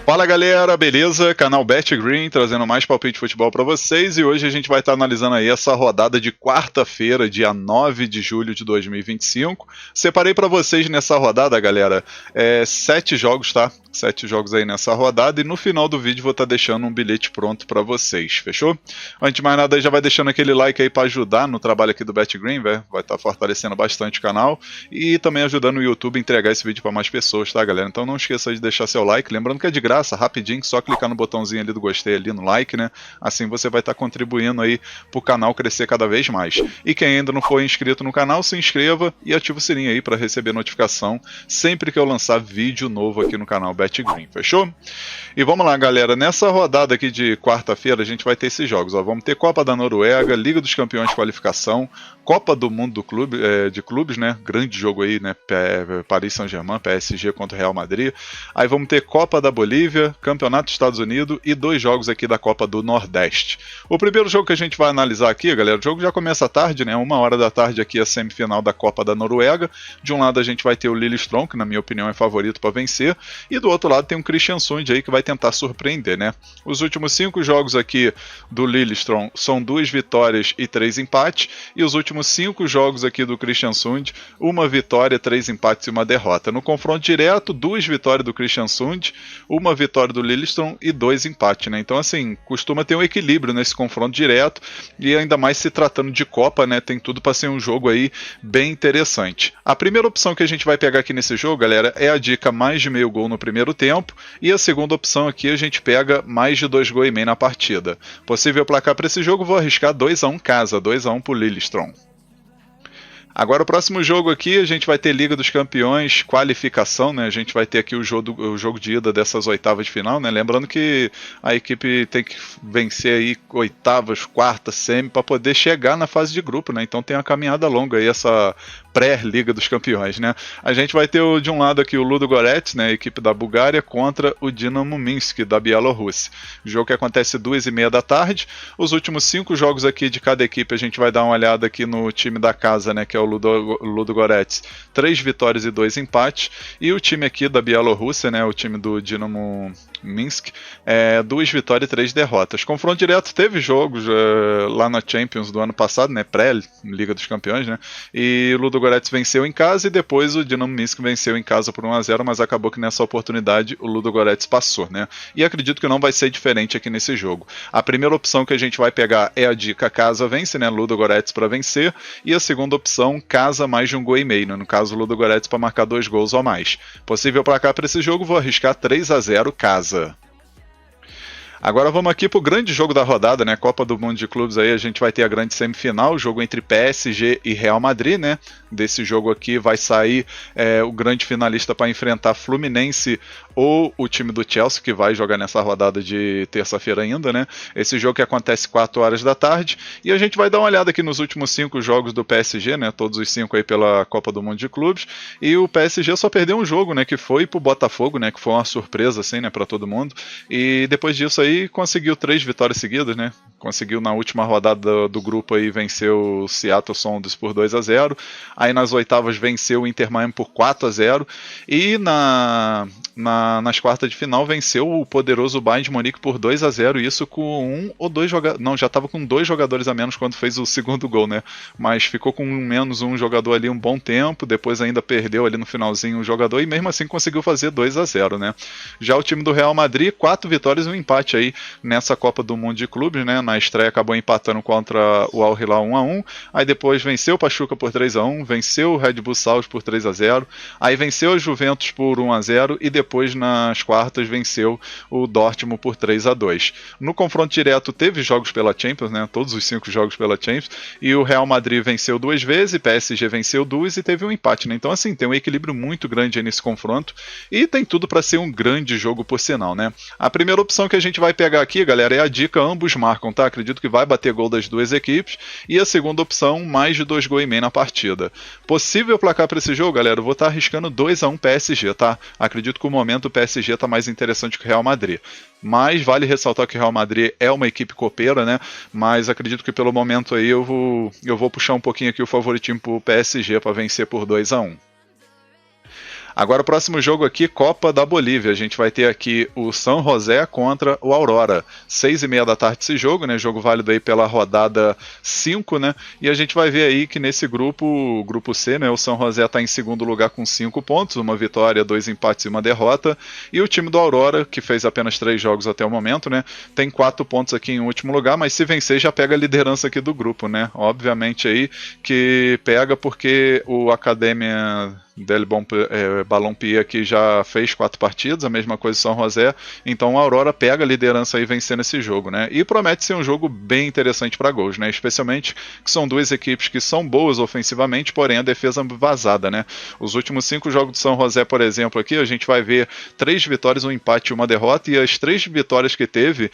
Fala galera, beleza? Canal BetGreen trazendo mais palpite de futebol para vocês, e hoje a gente vai estar analisando aí essa rodada de quarta-feira, dia 9 de julho de 2025. Separei para vocês nessa rodada, galera, 7 jogos, tá? 7 jogos aí nessa rodada, e no final do vídeo vou estar deixando um bilhete pronto para vocês, fechou? Antes de mais nada, aí já vai deixando aquele like aí para ajudar no trabalho aqui do BetGreen, vai estar fortalecendo bastante o canal e também ajudando o YouTube a entregar esse vídeo para mais pessoas, tá, galera? Então não esqueça de deixar seu like, lembrando que é de graça, rapidinho, só clicar no botãozinho ali do gostei ali no like, né? Assim você vai estar contribuindo aí pro canal crescer cada vez mais. E quem ainda não for inscrito no canal, se inscreva e ative o sininho aí para receber notificação sempre que eu lançar vídeo novo aqui no canal BetGreen, fechou? E vamos lá, galera, nessa rodada aqui de quarta-feira a gente vai ter esses jogos, ó. Vamos ter Copa da Noruega, Liga dos Campeões de Qualificação, Copa do Mundo do Clube, de clubes, né? Grande jogo aí, né? Paris Saint-Germain, PSG contra o Real Madrid. Aí vamos ter Copa da Bolívia, Campeonato dos Estados Unidos e 2 jogos aqui da Copa do Nordeste. O primeiro jogo que a gente vai analisar aqui, galera, o jogo já começa à tarde, né? 1h da tarde aqui a semifinal da Copa da Noruega. De um lado a gente vai ter o Lillestrøm, que na minha opinião é favorito para vencer, e do outro lado tem o Kristiansund aí que vai tentar surpreender, né? Os últimos 5 jogos aqui do Lillestrøm são 2 vitórias e 3 empates, e os últimos 5 jogos aqui do Kristiansund, 1 vitória, 3 empates e 1 derrota. No confronto direto, 2 vitórias do Kristiansund, 1 vitória do Lillestrøm e 2 empates, né? Então, assim, costuma ter um equilíbrio nesse confronto direto, e ainda mais se tratando de Copa, né? Tem tudo para ser um jogo aí bem interessante. A primeira opção que a gente vai pegar aqui nesse jogo, galera, é a dica mais de meio gol no primeiro tempo, e a segunda opção aqui a gente pega mais de 2,5 gols na partida. Possível placar para esse jogo, vou arriscar 2-1 casa, 2-1 pro Lillestrøm. Agora o próximo jogo aqui a gente vai ter Liga dos Campeões, qualificação, né? A gente vai ter aqui o jogo de ida dessas oitavas de final, né? Lembrando que a equipe tem que vencer aí oitavas, quartas, semi para poder chegar na fase de grupo, né? Então tem uma caminhada longa aí essa pré-Liga dos Campeões, né? A gente vai ter de um lado aqui o Ludogorets, né? A equipe da Bulgária contra o Dinamo Minsk da Bielorrússia. Jogo que acontece 2h30 da tarde. Os últimos 5 jogos aqui de cada equipe a gente vai dar uma olhada aqui no time da casa, né? Que é o Ludogorets, 3 vitórias e 2 empates, e o time aqui da Bielorrússia, né, o time do Dinamo Minsk, 2 vitórias e 3 derrotas. Confronto direto, teve jogos lá na Champions do ano passado, né, pré-Liga dos Campeões, né, e o Ludogorets venceu em casa e depois o Dinamo Minsk venceu em casa por 1-0, mas acabou que nessa oportunidade o Ludogorets passou, né, e acredito que não vai ser diferente aqui nesse jogo. A primeira opção que a gente vai pegar é a dica casa vence, né, Ludogorets para vencer, e a segunda opção casa mais de 1,5 gols, né? No caso o Ludogorets para marcar 2 gols ou mais. Possível placar para esse jogo, vou arriscar 3-0 casa. Agora vamos aqui para o grande jogo da rodada, né? Copa do Mundo de Clubes aí, a gente vai ter a grande semifinal, jogo entre PSG e Real Madrid, né? Desse jogo aqui vai sair o grande finalista para enfrentar Fluminense ou o time do Chelsea, que vai jogar nessa rodada de terça-feira ainda, né? Esse jogo que acontece 4h da tarde, e a gente vai dar uma olhada aqui nos últimos 5 jogos do PSG, né? Todos os 5 aí pela Copa do Mundo de Clubes, e o PSG só perdeu um jogo, né? Que foi pro Botafogo, né? Que foi uma surpresa, assim, né? Para todo mundo, e depois disso aí conseguiu 3 vitórias seguidas, né? Conseguiu na última rodada do grupo aí vencer o Seattle Sounders por 2-0, aí nas oitavas venceu o Inter Miami por 4-0, e nas quartas de final venceu o poderoso Bayern de Munique por 2-0, isso com 1 ou 2 jogadores, não, já estava com 2 jogadores a menos quando fez o segundo gol, né? Mas ficou com menos um jogador ali um bom tempo, depois ainda perdeu ali no finalzinho o jogador, e mesmo assim conseguiu fazer 2-0, né? Já o time do Real Madrid, 4 vitórias e um empate aí nessa Copa do Mundo de Clubes, né? Na estreia acabou empatando contra o Al Hilal 1-1, aí depois venceu o Pachuca por 3-1, venceu o Red Bull Salzburg por 3-0, aí venceu a Juventus por 1-0 e depois nas quartas venceu o Dortmund por 3-2. No confronto direto teve jogos pela Champions, né? Todos os 5 jogos pela Champions, e o Real Madrid venceu 2 vezes, PSG venceu 2 e teve um empate, né? Então assim, tem um equilíbrio muito grande aí nesse confronto e tem tudo para ser um grande jogo por sinal, né? A primeira opção que a gente vai pegar aqui, galera, é a dica ambos marcam, tá? Acredito que vai bater gol das duas equipes, e a segunda opção, mais de 2,5 gols na partida. Possível placar para esse jogo, galera, eu vou estar arriscando 2-1 PSG, tá? Acredito que o momento o PSG está mais interessante que o Real Madrid. Mas vale ressaltar que o Real Madrid é uma equipe copeira, né? Mas acredito que pelo momento aí eu vou puxar um pouquinho aqui o favoritismo pro PSG para vencer por 2-1. Agora o próximo jogo aqui, Copa da Bolívia. A gente vai ter aqui o San José contra o Aurora. 6h30 da tarde esse jogo, né? Jogo válido aí pela rodada 5, né? E a gente vai ver aí que nesse grupo, grupo C, né? O San José está em segundo lugar com 5 pontos, uma vitória, 2 empates e uma derrota. E o time do Aurora, que fez apenas 3 jogos até o momento, né? Tem 4 pontos aqui em último lugar, mas se vencer já pega a liderança aqui do grupo, né? Obviamente aí que pega porque o Academia del Balompié aqui já fez 4 partidas, a mesma coisa São José, então a Aurora pega a liderança aí vencendo esse jogo, né? E promete ser um jogo bem interessante para gols, né? Especialmente que são duas equipes que são boas ofensivamente, porém a defesa vazada, né? Os últimos 5 jogos do São José, por exemplo, aqui a gente vai ver 3 vitórias, um empate e uma derrota, e as 3 vitórias que teve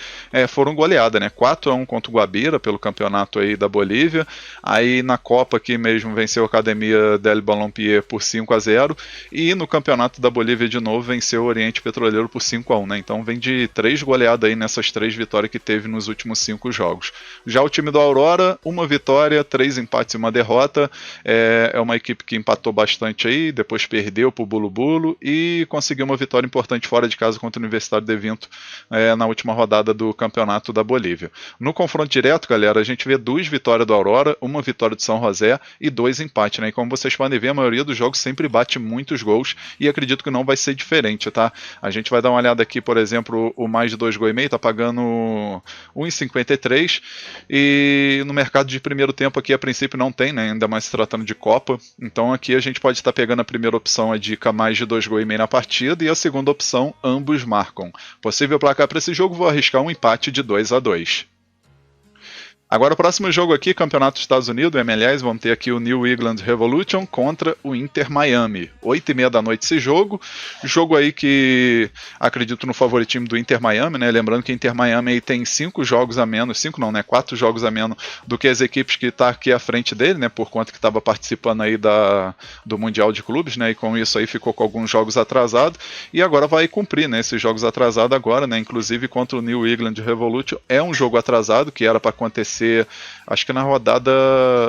foram goleadas, né? 4-1 contra o Guabira pelo campeonato aí da Bolívia, aí na Copa aqui mesmo venceu a Academia del Balompié por 5-0, e no campeonato da Bolívia de novo venceu o Oriente Petroleiro por 5-1, né? Então vem de 3 goleadas aí nessas 3 vitórias que teve nos últimos 5 jogos. Já o time do Aurora, 1 vitória, 3 empates e uma derrota. É uma equipe que empatou bastante aí, depois perdeu pro Bulu Bulu e conseguiu uma vitória importante fora de casa contra o Universitário de Vinto na última rodada do campeonato da Bolívia. No confronto direto, galera, a gente vê 2 vitórias do Aurora, 1 vitória do São José e 2 empates, né? E como vocês podem ver, a maioria dos jogos sempre bate muitos gols e acredito que não vai ser diferente, tá? A gente vai dar uma olhada aqui, por exemplo, o mais de 2,5 gols tá pagando 1,53 e no mercado de primeiro tempo aqui a princípio não tem, né? Ainda mais se tratando de Copa. Então aqui a gente pode estar pegando a primeira opção, a dica mais de 2,5 gols na partida, e a segunda opção, ambos marcam. Possível placar para esse jogo, vou arriscar um empate de 2-2. Agora o próximo jogo aqui, Campeonato dos Estados Unidos, MLS, vamos ter aqui o New England Revolution contra o Inter Miami. 8h30 da noite esse jogo. Jogo aí que acredito no favoritismo do Inter Miami, né? Lembrando que o Inter Miami aí tem 5 jogos a menos, 5 não, né? 4 jogos a menos do que as equipes que tá aqui à frente dele, né? Por conta que estava participando aí do Mundial de Clubes, né? E com isso aí ficou com alguns jogos atrasados e agora vai cumprir, né? Esses jogos atrasados agora, né? Inclusive contra o New England Revolution é um jogo atrasado que era para acontecer, acho que na rodada,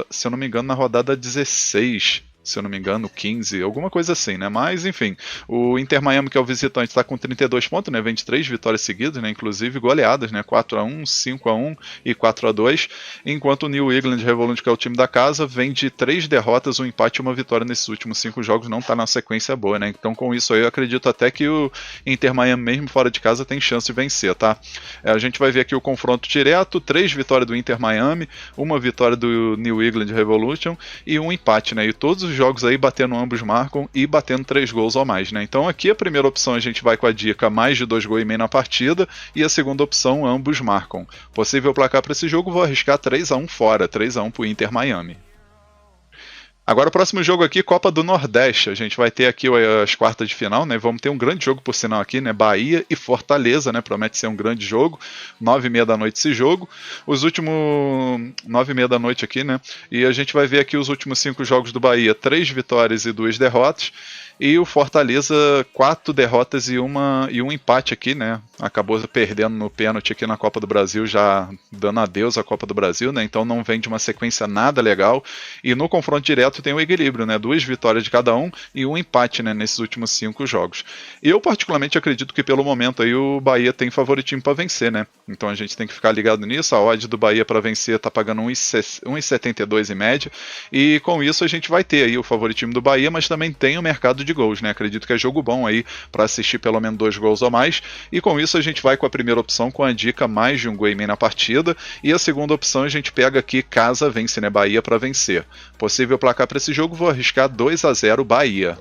se eu não me engano, na rodada 16, se eu não me engano, 15, alguma coisa assim, né? Mas, enfim, o Inter Miami, que é o visitante, está com 32 pontos, né? Vem de 3 vitórias seguidas, né? Inclusive goleadas, né? 4-1, 5-1 e 4-2, enquanto o New England Revolution, que é o time da casa, vem de 3 derrotas, um empate e uma vitória nesses últimos 5 jogos, não está na sequência boa, né? Então, com isso aí, eu acredito até que o Inter Miami, mesmo fora de casa, tem chance de vencer, tá? A gente vai ver aqui o confronto direto, 3 vitórias do Inter Miami, uma vitória do New England Revolution e um empate, né? E todos os jogos aí batendo ambos marcam e batendo 3 gols ou mais, né? Então aqui a primeira opção a gente vai com a dica mais de 2,5 gols na partida e a segunda opção ambos marcam. Possível placar para esse jogo, vou arriscar 3-1 fora, 3-1 pro Inter Miami. Agora o próximo jogo aqui, Copa do Nordeste. A gente vai ter aqui as quartas de final, né? Vamos ter um grande jogo por sinal aqui, né? Bahia e Fortaleza, né? Promete ser um grande jogo. 9h30 da noite esse jogo. Os últimos 9h30 da noite aqui, né? E a gente vai ver aqui os últimos 5 jogos do Bahia, 3 vitórias e 2 derrotas. E o Fortaleza, 4 derrotas e um empate aqui, né? Acabou perdendo no pênalti aqui na Copa do Brasil, já dando adeus à Copa do Brasil, né? Então não vem de uma sequência nada legal. E no confronto direto tem o equilíbrio, né? 2 vitórias de cada um e um empate, né? Nesses últimos 5 jogos. Eu particularmente acredito que pelo momento aí o Bahia tem favoritismo para vencer, né? Então a gente tem que ficar ligado nisso. A odd do Bahia para vencer tá pagando 1,72 em média. E com isso a gente vai ter aí o favoritismo do Bahia, mas também tem o mercado de gols, né? Acredito que é jogo bom aí para assistir pelo menos 2 gols ou mais, e com isso a gente vai com a primeira opção com a dica mais de 1,5 gols na partida, e a segunda opção a gente pega aqui casa vence, né? Bahia para vencer. Possível placar para esse jogo, vou arriscar 2-0 Bahia.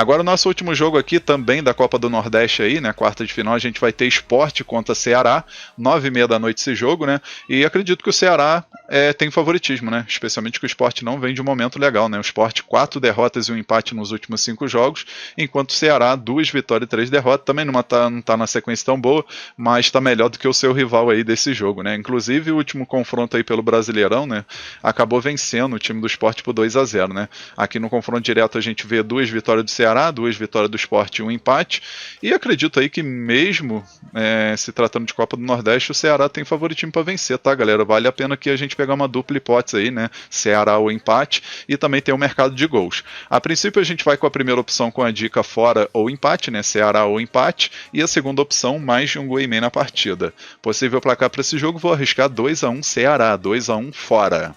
Agora o nosso último jogo aqui, também da Copa do Nordeste aí, né, quarta de final, a gente vai ter Sport contra Ceará, 9h30 da noite esse jogo, né, e acredito que o Ceará tem favoritismo, né, especialmente que o Sport não vem de um momento legal, né, o Sport 4 derrotas e um empate nos últimos 5 jogos, enquanto o Ceará 2 vitórias e 3 derrotas, também não tá na sequência tão boa, mas está melhor do que o seu rival aí desse jogo, né, inclusive o último confronto aí pelo Brasileirão, né, acabou vencendo o time do Sport por 2-0, né, aqui no confronto direto a gente vê 2 vitórias do Ceará, 2 vitórias do Sport e um empate, e acredito aí que mesmo se tratando de Copa do Nordeste, o Ceará tem favoritismo para vencer, tá, galera? Vale a pena que a gente pegar uma dupla hipótese aí, né? Ceará ou empate, e também tem o mercado de gols. A princípio a gente vai com a primeira opção com a dica fora ou empate, né? Ceará ou empate, e a segunda opção mais de um gol e meio na partida. Possível placar para esse jogo, vou arriscar 2-1 Ceará, 2-1 fora.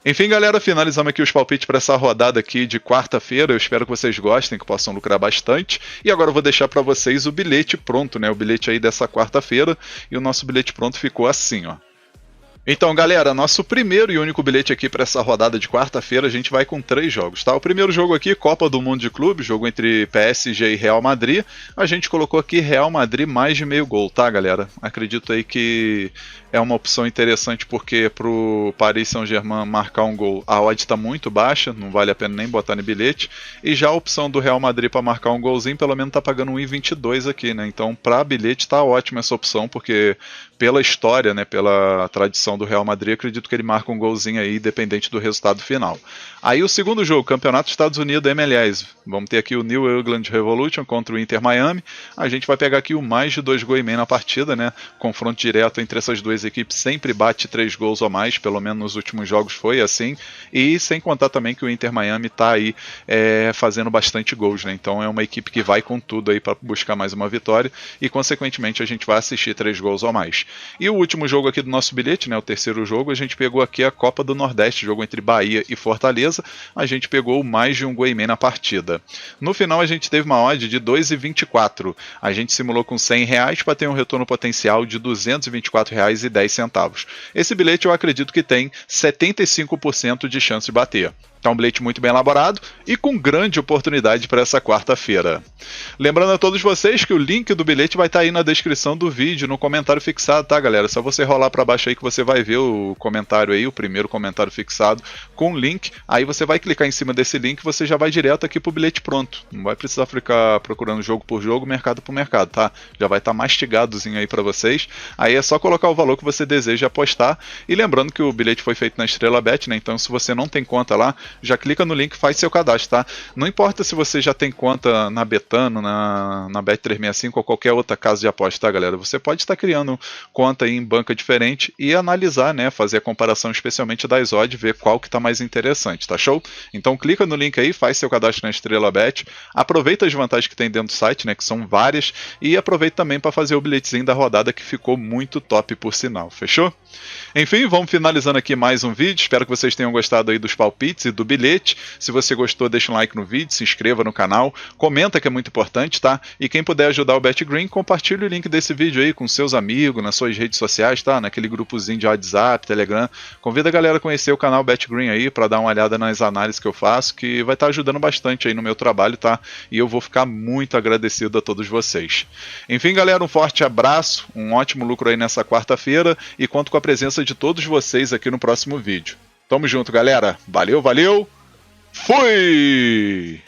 Enfim, galera, finalizamos aqui os palpites para essa rodada aqui de quarta-feira. Eu espero que vocês gostem, que possam lucrar bastante. E agora eu vou deixar para vocês o bilhete pronto, né? O bilhete aí dessa quarta-feira. E o nosso bilhete pronto ficou assim, ó. Então, galera, nosso primeiro e único bilhete aqui para essa rodada de quarta-feira, a gente vai com 3 jogos, tá? O primeiro jogo aqui, Copa do Mundo de Clubes, jogo entre PSG e Real Madrid. A gente colocou aqui Real Madrid mais de meio gol, tá, galera? Acredito aí que é uma opção interessante porque pro Paris Saint-Germain marcar um gol, a odd está muito baixa, não vale a pena nem botar no bilhete. E já a opção do Real Madrid para marcar um golzinho, pelo menos tá pagando 1,22 aqui, né? Então, para bilhete tá ótima essa opção, porque pela história, né, pela tradição do Real Madrid, acredito que ele marca um golzinho aí, independente do resultado final. Aí o segundo jogo, Campeonato dos Estados Unidos MLS. Vamos ter aqui o New England Revolution contra o Inter Miami. A gente vai pegar aqui o mais de 2 gols e meio na partida, né? Confronto direto entre essas duas equipes sempre bate 3 gols ou mais, pelo menos nos últimos jogos foi assim. E sem contar também que o Inter Miami tá aí fazendo bastante gols, né? Então é uma equipe que vai com tudo aí para buscar mais uma vitória e consequentemente a gente vai assistir 3 gols ou mais. E o último jogo aqui do nosso bilhete, né, o terceiro jogo, a gente pegou aqui a Copa do Nordeste, jogo entre Bahia e Fortaleza. A gente pegou mais de um gol e meio na partida. No final a gente teve uma odd de 2,24. A gente simulou com R$100 para ter um retorno potencial de R$224,10. Esse bilhete eu acredito que tem 75% de chance de bater. Tá um bilhete muito bem elaborado e com grande oportunidade para essa quarta-feira. Lembrando a todos vocês que o link do bilhete vai estar aí na descrição do vídeo, no comentário fixado, tá, galera? Só você rolar para baixo aí que você vai ver o comentário aí, o primeiro comentário fixado com o link. Aí você vai clicar em cima desse link e você já vai direto aqui pro bilhete pronto. Não vai precisar ficar procurando jogo por jogo, mercado por mercado, tá? Já vai estar mastigadozinho aí para vocês. Aí é só colocar o valor que você deseja apostar. E lembrando que o bilhete foi feito na Estrela Bet, né? Então se você não tem conta lá, já clica no link e faz seu cadastro, tá? Não importa se você já tem conta na Betano, na Bet365 ou qualquer outra casa de aposta, tá, galera? Você pode estar criando conta aí em banca diferente e analisar, né? Fazer a comparação especialmente das odds, ver qual que tá mais interessante, tá show? Então clica no link aí, faz seu cadastro na Estrela Bet, aproveita as vantagens que tem dentro do site, né? Que são várias, e aproveita também para fazer o bilhetezinho da rodada que ficou muito top por sinal, fechou? Enfim, vamos finalizando aqui mais um vídeo, espero que vocês tenham gostado aí dos palpites e do bilhete. Se você gostou, deixa um like no vídeo, se inscreva no canal, comenta que é muito importante, tá? E quem puder ajudar o BetGreen, compartilhe o link desse vídeo aí com seus amigos, nas suas redes sociais, tá? Naquele grupozinho de WhatsApp, Telegram. Convida a galera a conhecer o canal BetGreen aí, para dar uma olhada nas análises que eu faço, que vai estar ajudando bastante aí no meu trabalho, tá? E eu vou ficar muito agradecido a todos vocês. Enfim, galera, um forte abraço, um ótimo lucro aí nessa quarta-feira e conto com a presença de todos vocês aqui no próximo vídeo. Tamo junto, galera. Valeu, valeu. Fui!